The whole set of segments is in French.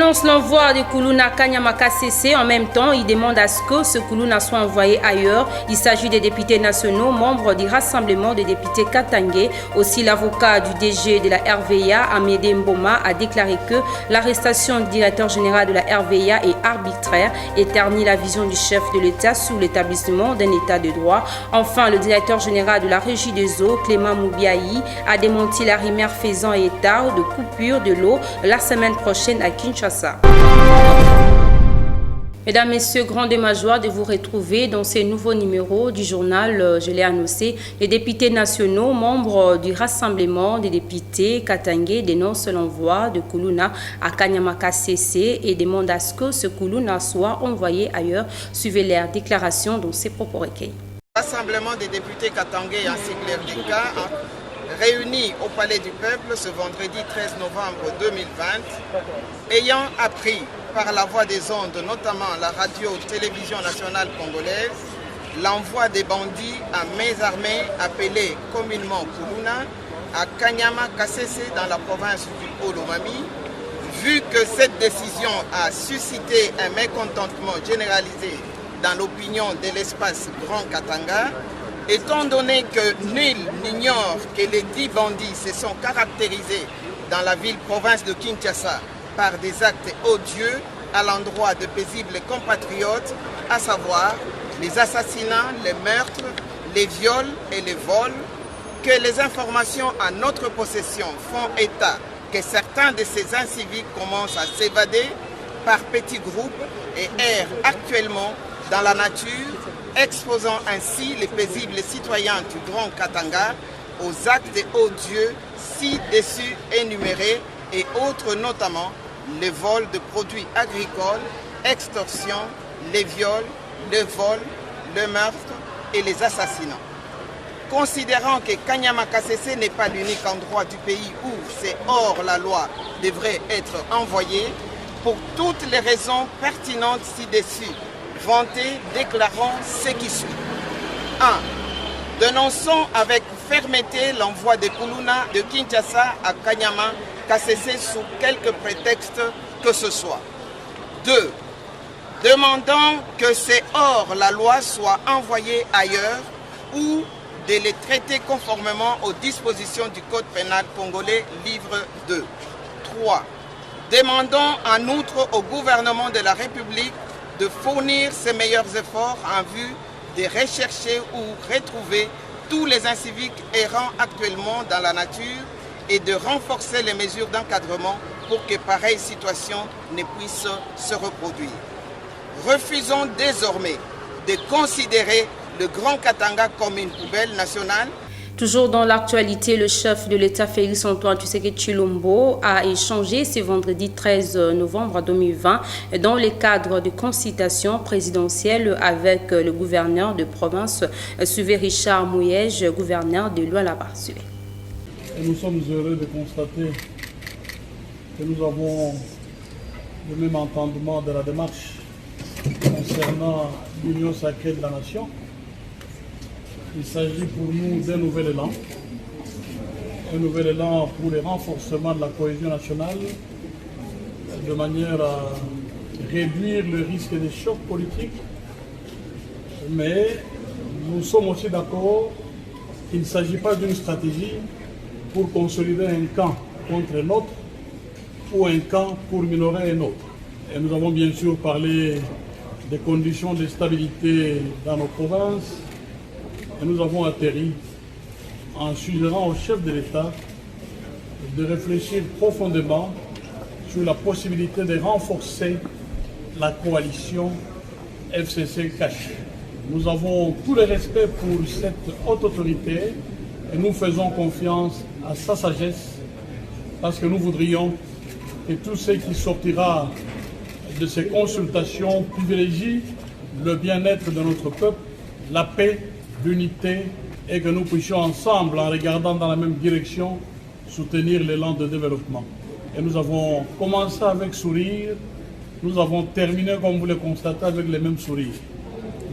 dénonce l'envoi de Koulouna Kanyama KCC. En même temps, il demande à ce que ce Koulouna soit envoyé ailleurs. Il s'agit des députés nationaux, membres du Rassemblement des députés Katangé. Aussi, l'avocat du DG de la RVA, Amédée Mboma, a déclaré que l'arrestation du directeur général de la RVA est arbitraire et ternit la vision du chef de l'État sous l'établissement d'un État de droit. Enfin, le directeur général de la Régie des eaux, Clément Moubiaï, a démenti la rumeur faisant état de coupure de l'eau la semaine prochaine à Kinshasa. Mesdames, Messieurs, grandement joie de vous retrouver dans ce nouveau numéro du journal, je l'ai annoncé. Les députés nationaux, membres du Rassemblement des députés Katangé, dénoncent l'envoi de Koulouna à Kanyama KCC et demandent à ce que ce Koulouna soit envoyé ailleurs. Suivez leurs déclarations dans ces propos recueillis. Le Rassemblement des députés Katangé ainsi que l'RDK réunis au Palais du Peuple ce vendredi 13 novembre 2020, ayant appris par la voie des ondes, notamment la radio-télévision nationale congolaise, l'envoi des bandits à main armée appelés communément Koulouna à Kanyama KCC dans la province du Haut-Lomami, vu que cette décision a suscité un mécontentement généralisé dans l'opinion de l'espace Grand Katanga, étant donné que nul n'ignore que les 10 bandits se sont caractérisés dans la ville-province de Kinshasa par des actes odieux à l'endroit de paisibles compatriotes, à savoir les assassinats, les meurtres, les viols et les vols, que les informations à notre possession font état que certains de ces incivils commencent à s'évader par petits groupes et errent actuellement dans la nature, exposant ainsi les paisibles citoyens du Grand Katanga aux actes odieux ci-dessus énumérés et autres, notamment les vols de produits agricoles, extorsion, les viols, le vol, le meurtre et les assassinats. Considérant que Kanyama KCC n'est pas l'unique endroit du pays où c'est hors la loi devrait être envoyé, pour toutes les raisons pertinentes ci-dessus, vanté, déclarant ce qui suit. 1. Dénonçons avec fermeté l'envoi de Koulouna de Kinshasa à Kanyama KCC sous quelque prétexte que ce soit. 2. Demandons que ces hors la loi soient envoyés ailleurs ou de les traiter conformément aux dispositions du Code pénal congolais, livre 2. 3. Demandons en outre au gouvernement de la République de fournir ses meilleurs efforts en vue de rechercher ou retrouver tous les inciviques errant actuellement dans la nature et de renforcer les mesures d'encadrement pour que pareille situation ne puisse se reproduire. Refusons désormais de considérer le Grand Katanga comme une poubelle nationale. Toujours dans l'actualité, le chef de l'État Félix Antoine Tshisekedi Tshilombo a échangé ce vendredi 13 novembre 2020 dans le cadre de consultations présidentielles avec le gouverneur de province, Suvé Richard Mouyège, gouverneur de Lualaba. Et nous sommes heureux de constater que nous avons le même entendement de la démarche concernant l'union sacrée de la nation. Il s'agit pour nous d'un nouvel élan pour le renforcement de la cohésion nationale, de manière à réduire le risque des chocs politiques. Mais nous sommes aussi d'accord qu'il ne s'agit pas d'une stratégie pour consolider un camp contre un autre ou un camp pour minorer un autre. Et nous avons bien sûr parlé des conditions de stabilité dans nos provinces. Et nous avons atterri en suggérant au chef de l'État de réfléchir profondément sur la possibilité de renforcer la coalition FCC cachée. Nous avons tout le respect pour cette haute autorité et nous faisons confiance à sa sagesse parce que nous voudrions que tout ce qui sortira de ces consultations privilégie le bien-être de notre peuple, la paix, l'unité et que nous puissions ensemble, en regardant dans la même direction, soutenir l'élan de développement. Et nous avons commencé avec sourire, nous avons terminé, comme vous le constatez, avec les mêmes sourires.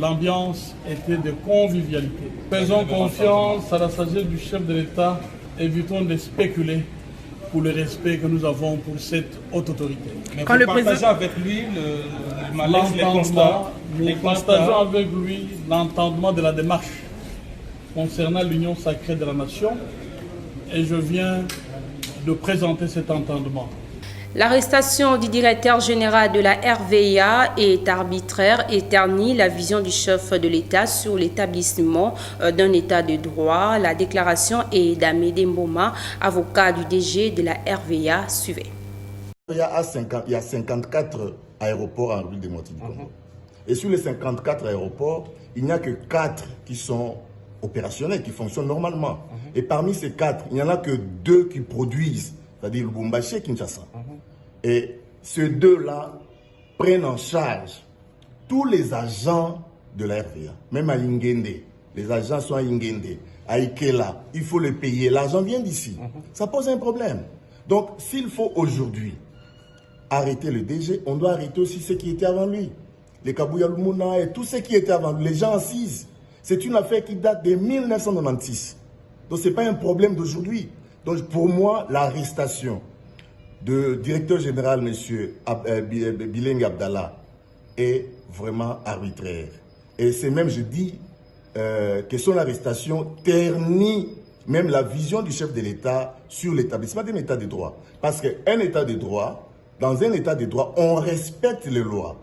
L'ambiance était de convivialité. Faisons confiance à la sagesse du chef de l'État, évitons de spéculer pour le respect que nous avons pour cette haute autorité. Mais quand vous partagez avec lui le malaise, les constats. Nous partageons avec lui l'entendement de la démarche concernant l'union sacrée de la nation et je viens de présenter cet entendement. L'arrestation du directeur général de la RVA est arbitraire et ternit la vision du chef de l'État sur l'établissement d'un État de droit. La déclaration est d'Amédée Mboma, avocat du DG de la RVA, suivait. Il y a 54 aéroports en République démocratique du Congo. Et sur les 54 aéroports, il n'y a que 4 qui sont opérationnels, qui fonctionnent normalement. Et parmi ces 4, il n'y en a que 2 qui produisent, c'est-à-dire Lubumbashi et Kinshasa. Et ces 2-là prennent en charge tous les agents de la RVA, même à Ingende. Les agents sont à Ingende, à Ikela, il faut les payer. L'argent vient d'ici. Ça pose un problème. Donc, s'il faut aujourd'hui arrêter le DG, on doit arrêter aussi ceux qui étaient avant lui. Les Kabouya Lumuna et tous ceux qui étaient avant lui, les gens assises. C'est une affaire qui date de 1996. Donc, ce n'est pas un problème d'aujourd'hui. Donc, pour moi, l'arrestation du directeur général, M. Bileng Abdallah, est vraiment arbitraire. Et c'est même, je dis, que son arrestation ternit même la vision du chef de l'État sur l'établissement d'un État de droit. Parce qu'un État de droit, dans un État de droit, on respecte les lois.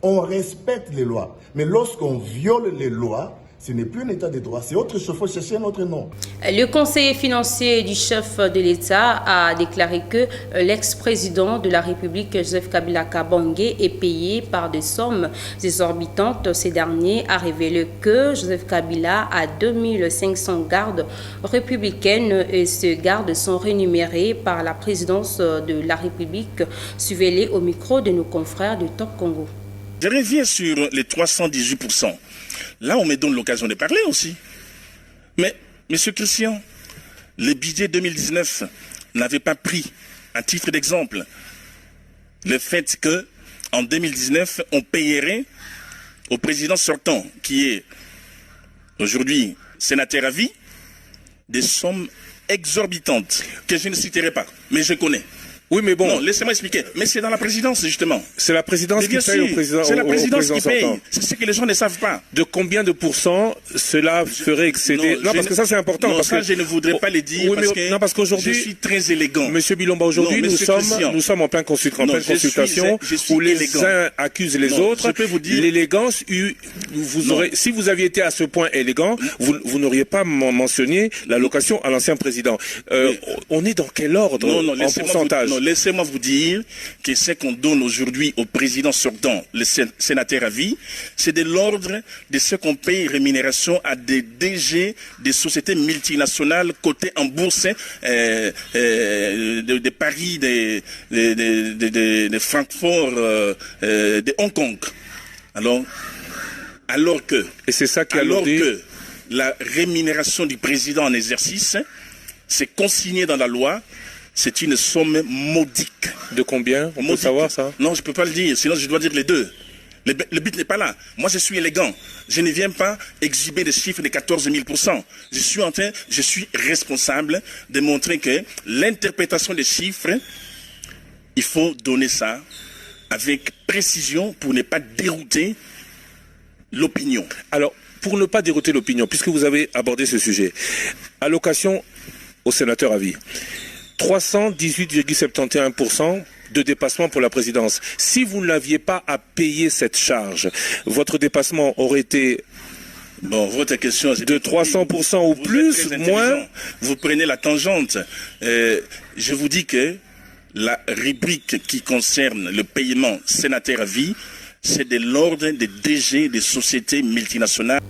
On respecte les lois. Mais lorsqu'on viole les lois, ce n'est plus un État de droit, c'est autre chose, il faut chercher un autre nom. Le conseiller financier du chef de l'État a déclaré que l'ex-président de la République, Joseph Kabila Kabange, est payé par des sommes exorbitantes. Ce dernier a révélé que Joseph Kabila a 2500 gardes républicaines et ces gardes sont rémunérés par la présidence de la République. Suivez-les au micro de nos confrères de Top Congo. Je reviens sur les 318%. Là, on me donne l'occasion de parler aussi. Mais, M. Christian, le budget 2019 n'avait pas pris, à titre d'exemple, le fait qu'en 2019, on payerait au président sortant, qui est aujourd'hui sénateur à vie, des sommes exorbitantes, que je ne citerai pas, mais je connais. Oui, mais bon. Non, laissez-moi expliquer. Mais c'est dans la présidence, justement. C'est la présidence qui paye au président. C'est la présidence qui paye. C'est ce que les gens ne savent pas. De combien de pourcents cela ferait excéder? Non, parce que ça, c'est important. Non, parce ça, que je ne voudrais pas le dire. Oui, mais non, parce qu'aujourd'hui, je suis très élégant. Monsieur Bilomba, aujourd'hui, nous sommes en pleine consultation où les uns accusent les autres. Je peux vous dire. L'élégance, si vous aviez été à ce point élégant, vous n'auriez pas mentionné l'allocation à l'ancien président. On est dans quel ordre en pourcentage? Laissez-moi vous dire que ce qu'on donne aujourd'hui au président sortant, le sénateur à vie, c'est de l'ordre de ce qu'on paye rémunération à des DG des sociétés multinationales cotées en bourse de Paris, de Francfort, de Hong Kong. Alors que, et c'est ça qui alors que la rémunération du président en exercice, c'est consigné dans la loi. C'est une somme modique. De combien? On peut savoir ça? Non, je ne peux pas le dire, sinon je dois dire les deux. Le but n'est pas là. Moi, je suis élégant. Je ne viens pas exhiber des chiffres de 14 000%. Je suis responsable de montrer que l'interprétation des chiffres, il faut donner ça avec précision pour ne pas dérouter l'opinion. Alors, pour ne pas dérouter l'opinion, puisque vous avez abordé ce sujet, allocation au sénateur à vie. 318,71% de dépassement pour la présidence. Si vous n'aviez pas à payer cette charge, votre dépassement aurait été votre question, de 300% ou plus, moins. Vous prenez la tangente. Je vous dis que la rubrique qui concerne le paiement sénateur à vie, c'est de l'ordre des DG des sociétés multinationales.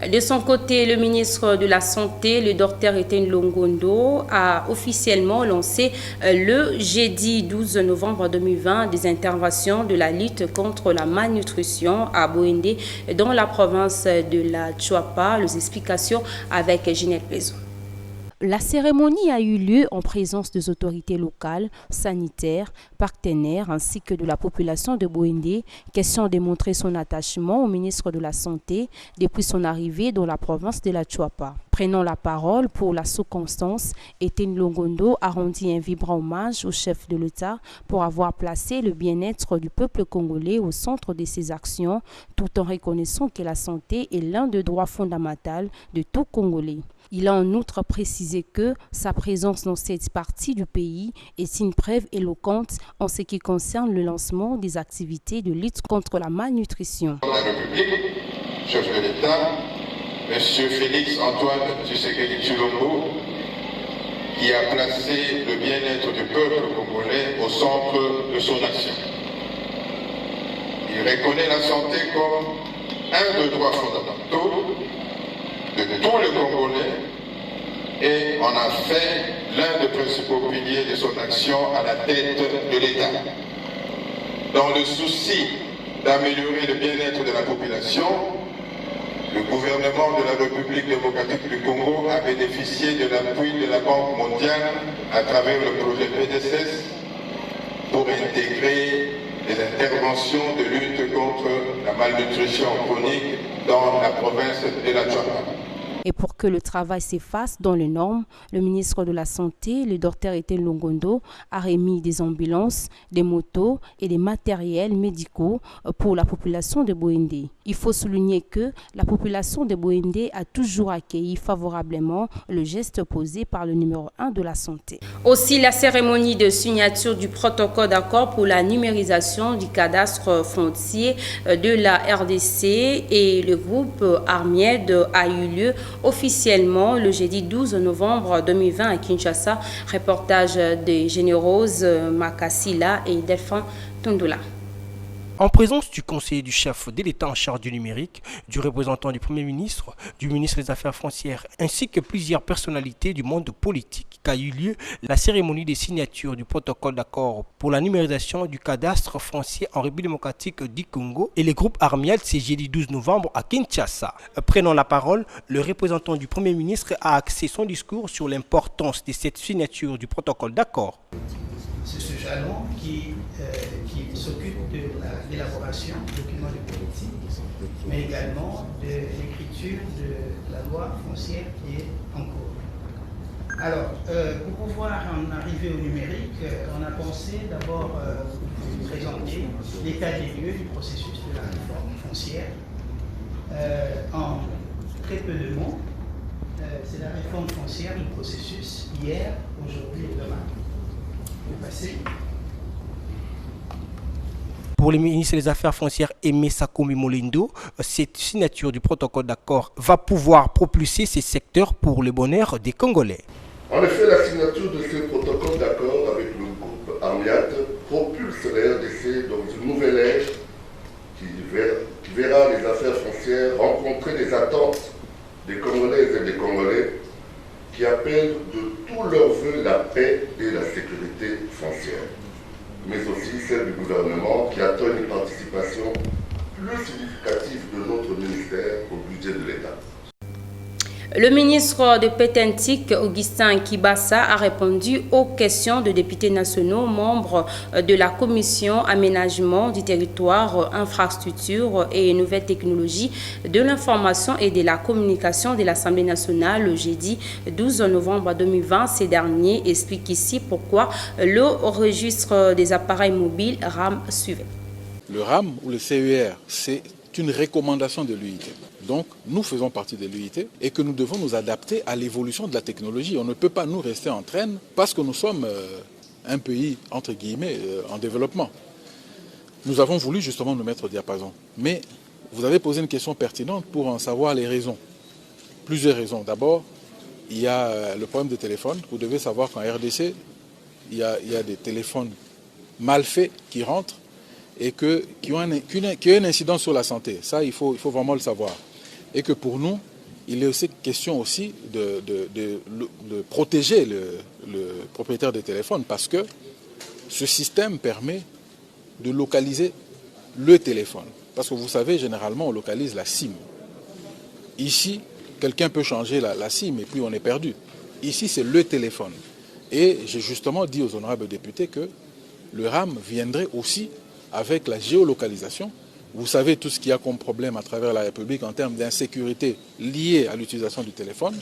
De son côté, le ministre de la Santé, le Dr Etienne Longondo, a officiellement lancé le jeudi 12 novembre 2020 des interventions de la lutte contre la malnutrition à Boendé dans la province de la Chuapa. Les explications avec Ginette Plezon. La cérémonie a eu lieu en présence des autorités locales, sanitaires, partenaires ainsi que de la population de Boendé, question de montrer son attachement au ministre de la Santé depuis son arrivée dans la province de la Chuapa. Prenant la parole pour la circonstance, Étienne Longondo a rendu un vibrant hommage au chef de l'État pour avoir placé le bien-être du peuple congolais au centre de ses actions, tout en reconnaissant que la santé est l'un des droits fondamentaux de tout Congolais. Il a en outre précisé que sa présence dans cette partie du pays est une preuve éloquente en ce qui concerne le lancement des activités de lutte contre la malnutrition. La République, chef de l'État, M. Félix Antoine Tshisekedi Tshilombo, qui a placé le bien-être du peuple congolais au centre de son action. Il reconnaît la santé comme un des droits fondamentaux de tous les Congolais et en a fait l'un des principaux piliers de son action à la tête de l'État. Dans le souci d'améliorer le bien-être de la population, le gouvernement de la République démocratique du Congo a bénéficié de l'appui de la Banque mondiale à travers le projet PDCS pour intégrer les interventions de lutte contre la malnutrition chronique dans la province de la Tchamba. Et pour que le travail s'efface dans les normes, le ministre de la Santé, le docteur Étienne Longondo, a remis des ambulances, des motos et des matériels médicaux pour la population de Bouendé. Il faut souligner que la population de Bouendé a toujours accueilli favorablement le geste posé par le numéro 1 de la santé. Aussi, la cérémonie de signature du protocole d'accord pour la numérisation du cadastre foncier de la RDC et le groupe Armied a eu lieu officiellement le jeudi 12 novembre 2020 à Kinshasa. Reportage de Générose Makassila et Delphin Tondula. En présence du conseiller du chef de l'État en charge du numérique, du représentant du Premier ministre, du ministre des Affaires foncières, ainsi que plusieurs personnalités du monde politique, qu'a eu lieu la cérémonie de signature du protocole d'accord pour la numérisation du cadastre foncier en République démocratique du Congo et les groupes Armied, c'est jeudi 12 novembre à Kinshasa. Prenant la parole, le représentant du Premier ministre a axé son discours sur l'importance de cette signature du protocole d'accord. C'est ce jalon qui s'occupe de l'élaboration de documents de politique, mais également de l'écriture de la loi foncière qui est en cours. Alors, pour pouvoir en arriver au numérique, on a pensé d'abord présenter l'état des lieux du processus de la réforme foncière en très peu de mots. C'est la réforme foncière du processus hier, aujourd'hui et demain. Pour le ministre des Affaires foncières Aimé Sakomi Molindo, cette signature du protocole d'accord va pouvoir propulser ces secteurs pour le bonheur des Congolais. En effet, la signature de ce protocole d'accord avec le groupe Armied propulse la RDC dans une nouvelle ère qui verra les affaires foncières rencontrer les attentes des Congolaises et des Congolais qui appellent de tous leurs vœux la paix et la sécurité foncière, mais aussi celle du gouvernement qui attend une participation plus significative de notre ministère au budget de l'État. Le ministre de Pétentique, Augustin Kibassa, a répondu aux questions de députés nationaux membres de la commission aménagement du territoire, infrastructure et nouvelles technologies de l'information et de la communication de l'Assemblée nationale le jeudi 12 novembre 2020. Ces derniers expliquent ici pourquoi le registre des appareils mobiles RAM suivait. Le RAM ou le CER, c'est une recommandation de l'UIT. Donc, nous faisons partie de l'UIT et que nous devons nous adapter à l'évolution de la technologie. On ne peut pas nous rester en traîne parce que nous sommes un pays, entre guillemets, en développement. Nous avons voulu justement nous mettre au diapason. Mais vous avez posé une question pertinente pour en savoir les raisons. Plusieurs raisons. D'abord, il y a le problème des téléphones. Vous devez savoir qu'en RDC, il y a des téléphones mal faits qui rentrent et qui ont une incidence sur la santé. Ça, il faut vraiment le savoir. Et que pour nous, il est aussi question aussi de protéger le propriétaire des téléphones parce que ce système permet de localiser le téléphone. Parce que vous savez, généralement, on localise la SIM. Ici, quelqu'un peut changer la SIM et puis on est perdu. Ici, c'est le téléphone. Et j'ai justement dit aux honorables députés que le RAM viendrait aussi avec la géolocalisation. Vous savez tout ce qu'il y a comme problème à travers la République en termes d'insécurité liée à l'utilisation du téléphone.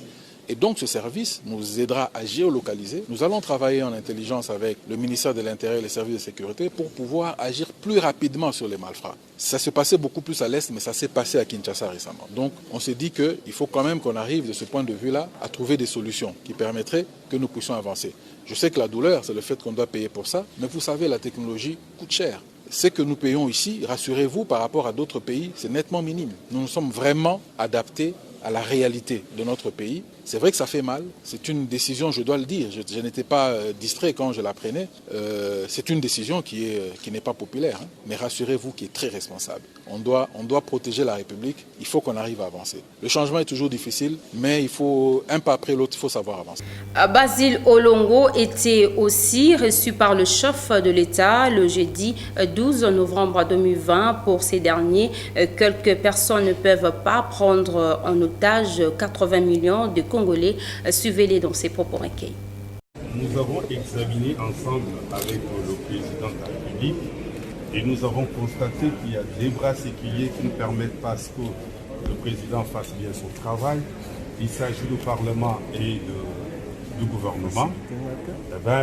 Et donc ce service nous aidera à géolocaliser. Nous allons travailler en intelligence avec le ministère de l'Intérieur et les services de sécurité pour pouvoir agir plus rapidement sur les malfrats. Ça s'est passé beaucoup plus à l'Est, mais ça s'est passé à Kinshasa récemment. Donc on s'est dit qu'il faut quand même qu'on arrive de ce point de vue-là à trouver des solutions qui permettraient que nous puissions avancer. Je sais que la douleur, c'est le fait qu'on doit payer pour ça, mais vous savez, la technologie coûte cher. Ce que nous payons ici, rassurez-vous, par rapport à d'autres pays, c'est nettement minime. Nous nous sommes vraiment adaptés à la réalité de notre pays. C'est vrai que ça fait mal, c'est une décision, je dois le dire, je n'étais pas distrait quand je la prenais, c'est une décision qui n'est pas populaire, hein, mais rassurez-vous qui est très responsable. On doit protéger la République, il faut qu'on arrive à avancer. Le changement est toujours difficile, mais il faut, un pas après l'autre, il faut savoir avancer. Basile Olongo était aussi reçu par le chef de l'État le jeudi 12 novembre 2020. Pour ces derniers, quelques personnes ne peuvent pas prendre en otage 80 millions de Congolais. Suivez-les dans ses propos recueillis. Nous avons examiné ensemble avec le président de la République et nous avons constaté qu'il y a des bras séculiers qui ne permettent pas à ce que le président fasse bien son travail. Il s'agit du Parlement et du gouvernement.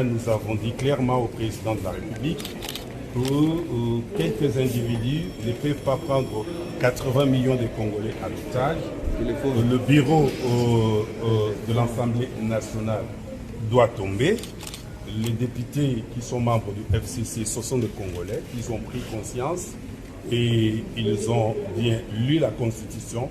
Nous avons dit clairement au président de la République que quelques individus ne peuvent pas prendre 80 millions de Congolais à l'otage. Le bureau de l'Assemblée nationale doit tomber. Les députés qui sont membres du FCC, ce sont des Congolais. Ils ont pris conscience et ils ont bien lu la Constitution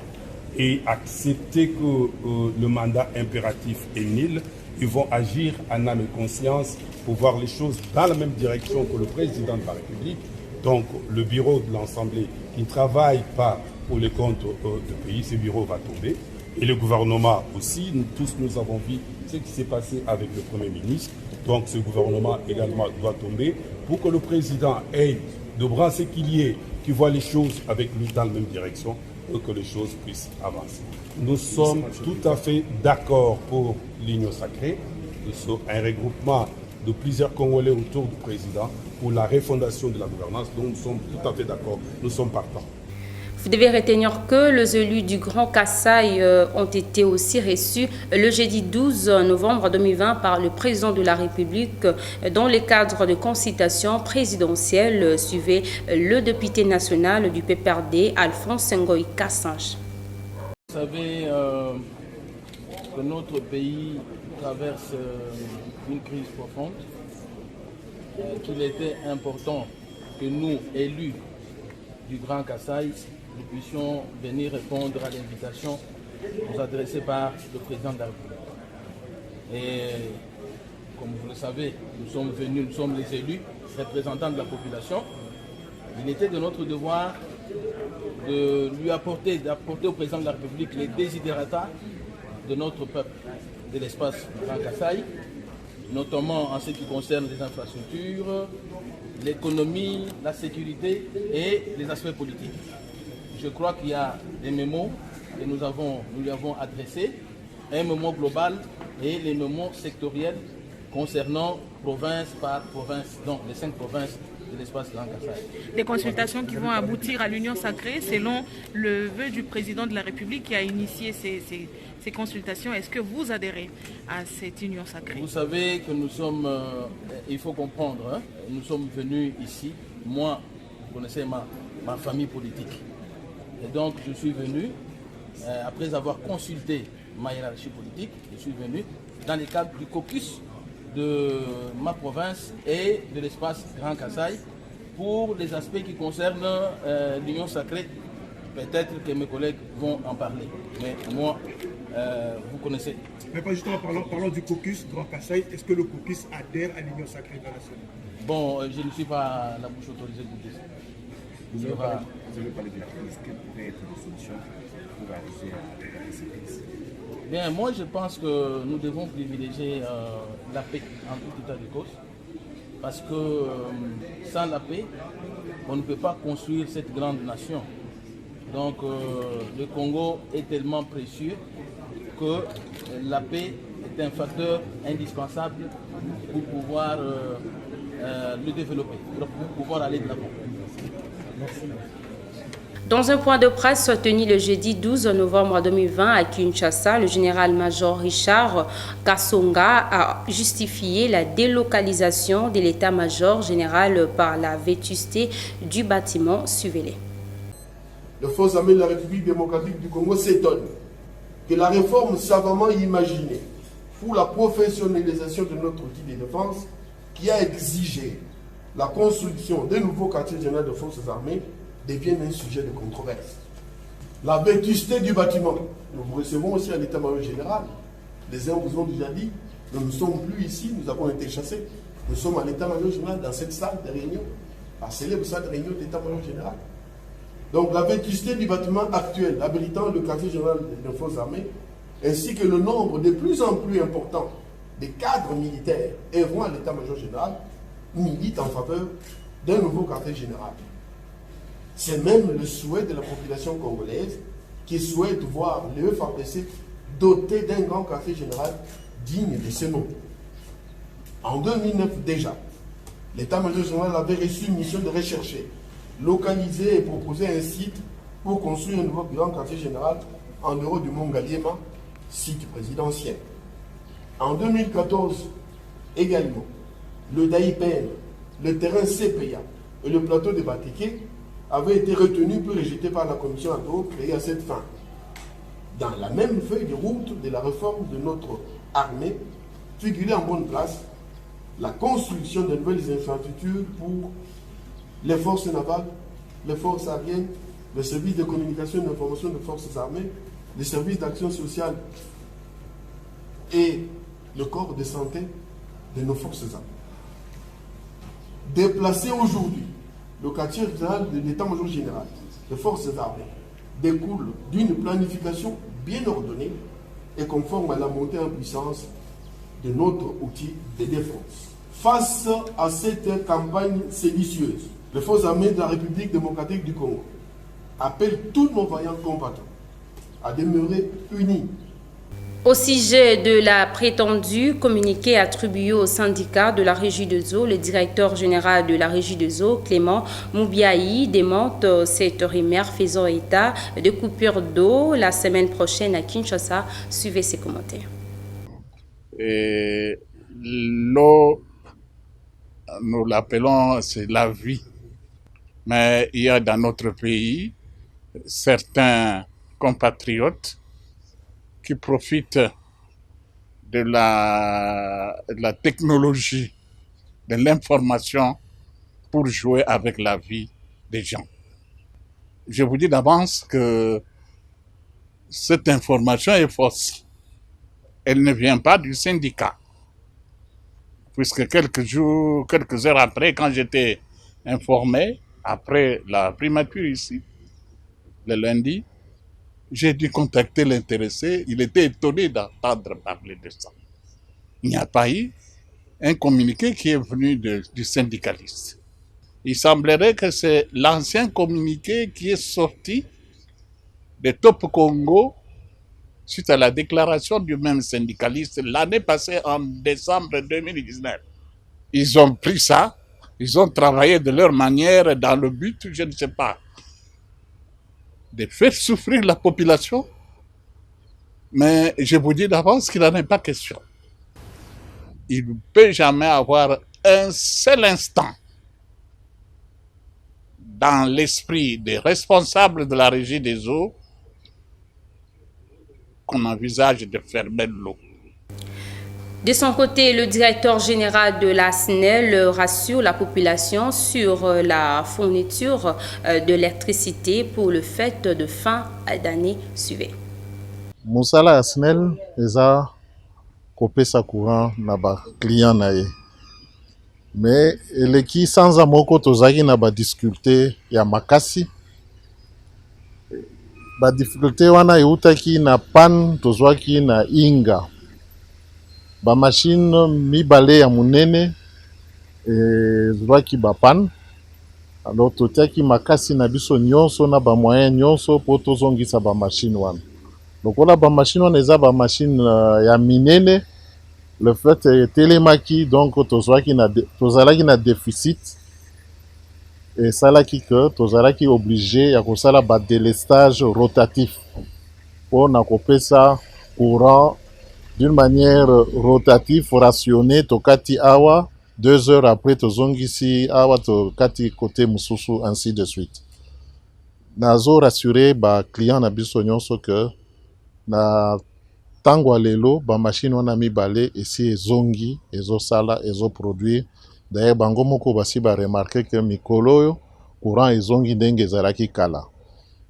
et accepté que le mandat impératif est nul. Ils vont agir en âme et conscience pour voir les choses dans la même direction que le président de la République. Donc le bureau de l'Assemblée qui ne travaille pas pour les comptes du pays, ce bureau va tomber. Et le gouvernement aussi, nous tous nous avons vu ce qui s'est passé avec le Premier ministre. Donc ce gouvernement également doit tomber pour que le président ait de bras séculiers qui voient les choses avec lui dans la même direction pour que les choses puissent avancer. Nous sommes tout à fait d'accord pour l'Union sacrée, un regroupement de plusieurs Congolais autour du président pour la refondation de la gouvernance. Donc nous sommes tout à fait d'accord, nous sommes partants. Vous devez retenir que les élus du Grand Kasaï ont été aussi reçus le jeudi 12 novembre 2020 par le président de la République dans le cadre de consultations présidentielles. Suivait le député national du PPRD, Alphonse Ngoï Kassange. Vous savez que notre pays traverse une crise profonde, qu'il était important que nous, élus du Grand Kasaï, nous puissions venir répondre à l'invitation nous adressée par le président de la République. Et comme vous le savez, nous sommes venus, nous sommes les élus, représentants de la population. Il était de notre devoir de lui d'apporter au président de la République les désidérata de notre peuple, de l'espace Grand Kasaï, notamment en ce qui concerne les infrastructures, l'économie, la sécurité et les aspects politiques. Je crois qu'il y a des mémos que nous lui avons adressés, un mémo global et les mémos sectoriels concernant province par province, donc les 5 provinces de l'espace Grand Kasaï. Des consultations qui vont aboutir à l'union sacrée selon le vœu du président de la République qui a initié ces consultations. Est-ce que vous adhérez à cette union sacrée? Vous savez que nous sommes, il faut comprendre, hein, nous sommes venus ici, moi, vous connaissez ma famille politique. Et donc je suis venu, après avoir consulté ma hiérarchie politique, je suis venu dans le cadre du caucus de ma province et de l'espace Grand Kasaï pour les aspects qui concernent l'union sacrée. Peut-être que mes collègues vont en parler, mais moi, vous connaissez. Mais pas justement, parlons du caucus Grand Kasaï. Est-ce que le caucus adhère à l'union sacrée nationale? Bon, je ne suis pas la bouche autorisée de dire ça. Vous avez parlé de la crise. Quelles pourraient être les solutions pour arriver à cette crise? Bien, moi je pense que nous devons privilégier la paix en tout état de cause. Parce que sans la paix, on ne peut pas construire cette grande nation. Donc le Congo est tellement précieux que la paix est un facteur indispensable pour pouvoir le développer, pour pouvoir aller de l'avant. Dans un point de presse tenu le jeudi 12 novembre 2020 à Kinshasa, le général-major Richard Kasonga a justifié la délocalisation de l'état-major général par la vétusté du bâtiment. Suivez-les. Les forces armées de la République démocratique du Congo s'étonnent que la réforme savamment imaginée pour la professionnalisation de notre outil de défense, qui a exigé la construction d'un nouveau quartier général de forces armées, devienne un sujet de controverse. La vétusté du bâtiment. Nous vous recevons aussi à l'état-major général. Les uns vous ont déjà dit, nous ne sommes plus ici, nous avons été chassés. Nous sommes à l'état-major général dans cette salle de réunion, la célèbre salle de réunion de l'état-major général. Donc la vétusté du bâtiment actuel, abritant le quartier général des forces armées, ainsi que le nombre de plus en plus important des cadres militaires œuvrant à l'état-major général, milite en faveur d'un nouveau quartier général. C'est même le souhait de la population congolaise qui souhaite voir le FARDC doté d'un grand quartier général digne de ce nom. En 2009 déjà, l'état-major général avait reçu une mission de rechercher, localiser et proposer un site pour construire un nouveau grand quartier général en dehors du Mont Galiema, site présidentiel. En 2014 également, le DAIPN, le terrain CPA et le plateau de Bateke avaient été retenus puis rejetés par la commission ad hoc créée à cette fin. Dans la même feuille de route de la réforme de notre armée, figurait en bonne place la construction de nouvelles infrastructures pour les forces navales, les forces aériennes, le service de communication et d'information des forces armées, les services d'action sociale et le corps de santé de nos forces armées. Déplacé aujourd'hui, le quartier général de l'état-major général des forces armées découle d'une planification bien ordonnée et conforme à la montée en puissance de notre outil de défense. Face à cette campagne séditieuse, les forces armées de la République démocratique du Congo appellent tous nos vaillants combattants à demeurer unis. Au sujet de la prétendue communiqué attribué au syndicat de la Régie des eaux, le directeur général de la Régie des eaux, Clément Moubiaï, démente cette rumeur faisant état de coupures d'eau la semaine prochaine à Kinshasa. Suivez ses commentaires. L'eau, nous l'appelons, c'est la vie. Mais il y a dans notre pays certains compatriotes qui profitent de la technologie, de l'information pour jouer avec la vie des gens. Je vous dis d'avance que cette information est fausse. Elle ne vient pas du syndicat. Puisque quelques heures après, quand j'étais informé, après la primature ici, le lundi, j'ai dû contacter l'intéressé. Il était étonné d'entendre parler de ça. Il n'y a pas eu un communiqué qui est venu du syndicaliste. Il semblerait que c'est l'ancien communiqué qui est sorti de Top Congo suite à la déclaration du même syndicaliste l'année passée en décembre 2019. Ils ont pris ça, ils ont travaillé de leur manière dans le but, je ne sais pas, de faire souffrir la population, mais je vous dis d'avance qu'il n'en est pas question. Il ne peut jamais avoir un seul instant dans l'esprit des responsables de la Régie des eaux qu'on envisage de fermer l'eau. De son côté, le directeur général de la SNEL rassure la population sur la fourniture de l'électricité pour le fête de fin d'année suivie. Mosala ya SNEL eza kopesa courant na ba client na ye. Mais eleki sanza moko tozaki na ba difficulté ya makasi. Ba difficulté wana eutaki na panne tozwaki na Inga. Ba machine mibale ya munene ezwaki ba panne. Alors totiaki makasi na biso nyonso na ba moyen nyonso po tozongisa ba machine wana. Lokola ba machine wana eza ba machine ya minene, le fait etelemaki donc tozalaki na déficit et esalaki que tozalaki obligé ya kosala badélestage rotatif mpona kopesa courant d'une manière rotative rationnée tokati awa 2 heures après tozongisi awa tokati côté mosusu ainsi de suite. Nazo rassurer ba client na biso nyonso que na tango lelo ba machine wana mibale esi ezongi ezosala ezoproduire. D'ailleurs bango moko basi ba remarquer que mikolo oyo courant ezongi ndenge ezalaki kala.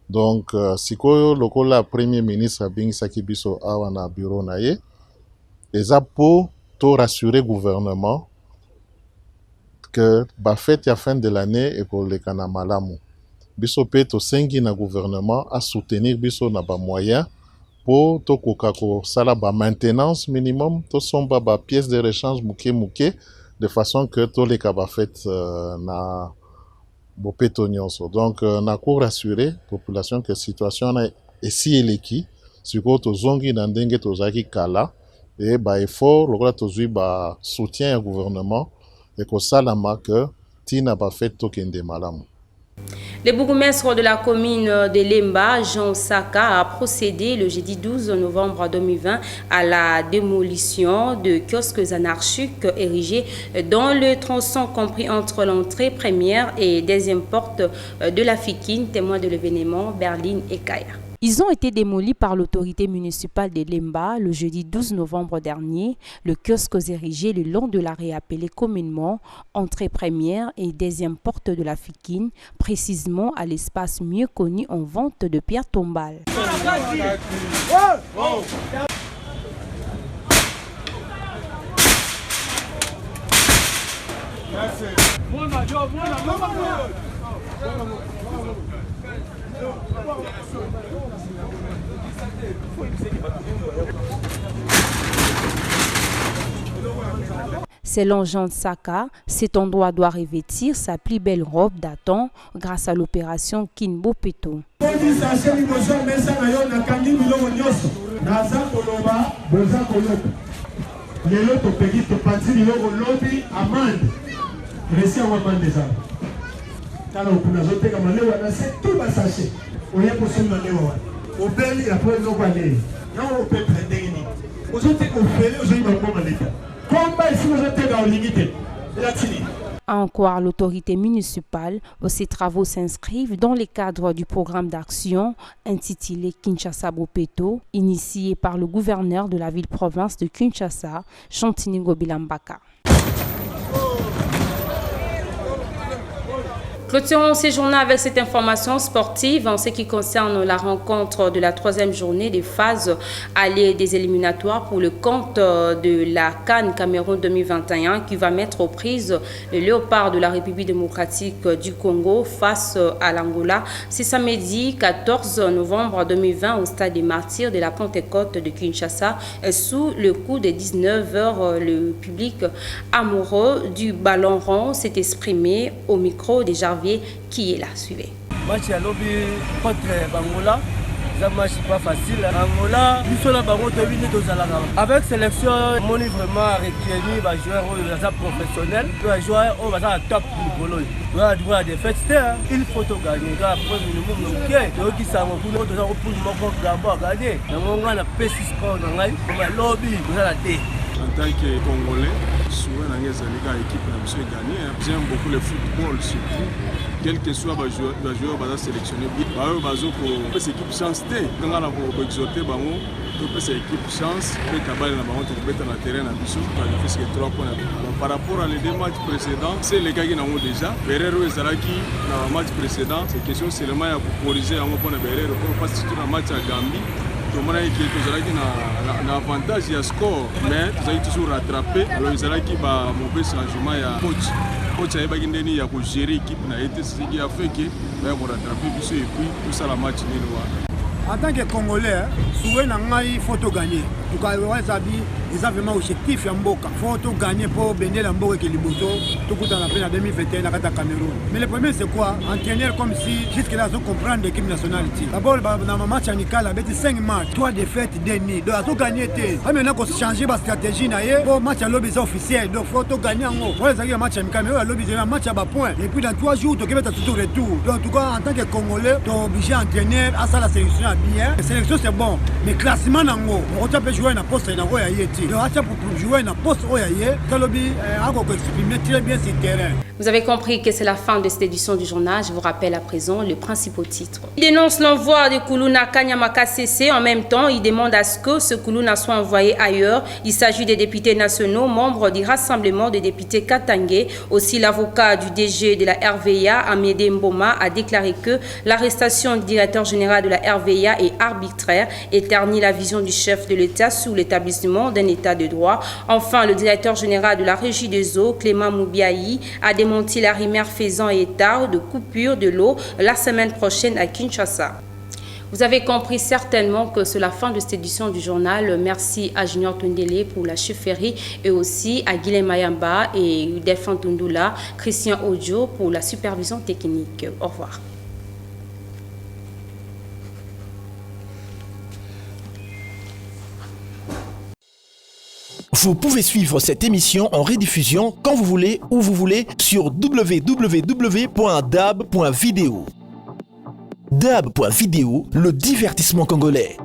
Donc sikoyo lokola premier ministre abingisaki biso awa na bureau na ye eza po to rassurer gouvernement que ba fête ya fin de l'année ekoleka na malamu. Biso pe tosengi na gouvernement a soutenir biso na ba moyens po tokoka kosala ba maintenance minimum tosomba ba pièces de rechange muke de façon que toleka ba fête na bopeto nyonso. Donc na ko rassurer population que situation na esi eleki sikoyo tozongi na ndenge tozalaki kala et ba effort lokola tozwi ba soutien ya gouvernement et kosalama que tina ba fête tokende malamu. Le bourgmestre de la commune de Lemba, Jean Saka, a procédé le jeudi 12 novembre 2020 à la démolition de kiosques anarchiques érigés dans le tronçon compris entre l'entrée première et deuxième porte de la Fikine, témoin de l'événement Berlin et Kaya. Ils ont été démolis par l'autorité municipale de Lemba le jeudi 12 novembre dernier. Le kiosque érigé le long de l'arrêt appelé communément entrée première et deuxième porte de la Fikine, précisément à l'espace mieux connu en vente de pierres tombales. Selon Jean Saka, cet endroit doit revêtir sa plus belle robe datant grâce à l'opération Kinbo Peto. En croire l'autorité municipale, ces travaux s'inscrivent dans le cadre du programme d'action intitulé Kinshasa Bopeto, initié par le gouverneur de la ville-province de Kinshasa, Chantini Bilambaka. Clôturons ces journées avec cette information sportive en ce qui concerne la rencontre de la 3e journée des phases allées des éliminatoires pour le compte de la CAN Cameroun 2021 qui va mettre aux prises le Léopard de la République démocratique du Congo face à l'Angola. C'est samedi 14 novembre 2020 au stade des Martyrs de la Pentecôte de Kinshasa. Sous le coup de 19h, le public amoureux du ballon rond s'est exprimé au micro des Jarvis qui est là. Suivez. Match à lobby contre Bangola. C'est un match pas facile. Angola, nous sommes là avec sélection, on est vraiment retenu les joueurs professionnels, les joueurs au top niveau. Il faut tout gagner. Donc qui savent pour nous gagner. On a P6 lobby, en tant que Congolais, souvent dans les équipes j'aime beaucoup le football surtout. Quel que soit le joueur qui est sélectionné, il y a une équipe chance. Quand on a exhorté, il y a une équipe chance. Il y a un terrain par rapport à les 2 matchs précédents, c'est les gars qui ont déjà. Berrero et Zaraki, dans le match précédent, c'est question seulement de corriger Berrero pour passer sur un match à Gambie. Nous avons un avantage de score, mais nous avons toujours rattrapé. Alors, nous avons un mauvais changement de coach. Coach a géré l'équipe, ce qui a fait que nous avons rattrapé et puis tout ça, la match. En tant que Congolais, souvent il faut gagner. tout cas ils ont vraiment objectif ya mboka faut tout gagner pour bénir la mboka qui liboso tout coûte en appel en 2021 à Cameroun. Mais le premier c'est quoi? Entraîneur comme si jusque là ils comprendre l'équipe nationale. D'abord dans le match amical avec 5 matchs 3 défaites dernier donc à tout gagner té. Maintenant qu'on changer la stratégie na yé pour match à lobby officiel donc faut tout gagner en haut. Voilà ça qui match amical mais à lobby c'est un match à bas point et puis dans 3 jours tu vas tout retour. Donc en tout cas en tant que Congolais tu es obligé entraîneur à ça la sélection à bien. La sélection c'est bon mais classement en haut on peut jouer dans poste dans oya yéti. Donc pour jouer dans poste oya yé que lobby a ko exprimer très bien sur terrain. Vous avez compris que c'est la fin de cette édition du journal. Je vous rappelle à présent le principal titre. Il dénonce l'envoi de Koulouna Kanyamaka CC. En même temps, il demande à ce que ce Koulouna soit envoyé ailleurs. Il s'agit des députés nationaux, membres du rassemblement des députés Katangé. Aussi, l'avocat du DG de la RVA, Amédée Mboma, a déclaré que l'arrestation du directeur général de la RVA est arbitraire et ternit la vision du chef de l'État sur l'établissement d'un État de droit. Enfin, le directeur général de la Régie des eaux, Clément Moubiaï, a démenti la rumeur faisant état de coupure de l'eau la semaine prochaine à Kinshasa. Vous avez compris certainement que c'est la fin de cette édition du journal. Merci à Junior Tundele pour la chefferie et aussi à Guilhem Mayamba et Delphin Tundula, Christian Ojo pour la supervision technique. Au revoir. Vous pouvez suivre cette émission en rediffusion quand vous voulez, où vous voulez, sur www.dab.video. Dab.video, le divertissement congolais.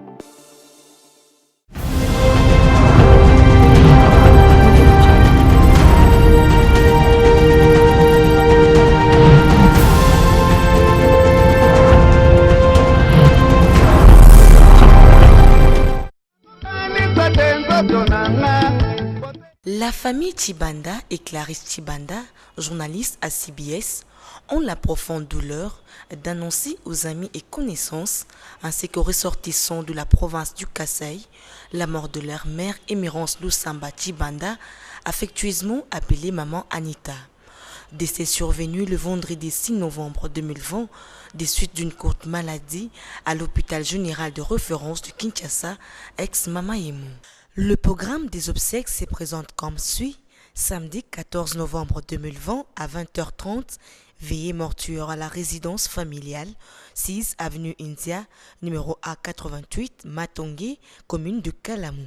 La famille Tshibanda et Clarisse Tshibanda, journalistes à CBS, ont la profonde douleur d'annoncer aux amis et connaissances, ainsi qu'aux ressortissants de la province du Kasaï, la mort de leur mère Émérance Lusamba Tshibanda, affectueusement appelée Maman Anita. Décès survenu le vendredi 6 novembre 2020 des suites d'une courte maladie à l'hôpital général de référence de Kinshasa, ex-Mamaïmou. Le programme des obsèques se présente comme suit. Samedi 14 novembre 2020 à 20h30, veillée mortuaire à la résidence familiale, 6 avenue India, numéro A88, Matongé, commune de Kalamou.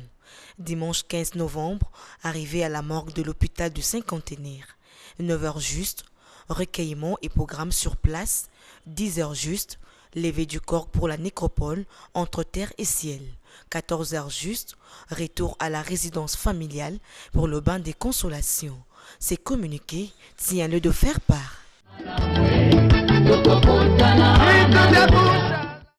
Dimanche 15 novembre, arrivée à la morgue de l'hôpital du Cinquantenaire. 9h juste, recueillement et programme sur place. 10h juste, levée du corps pour la nécropole entre terre et ciel. 14h juste, retour à la résidence familiale pour le bain des consolations. Ces communiqués, tiens-le de faire part.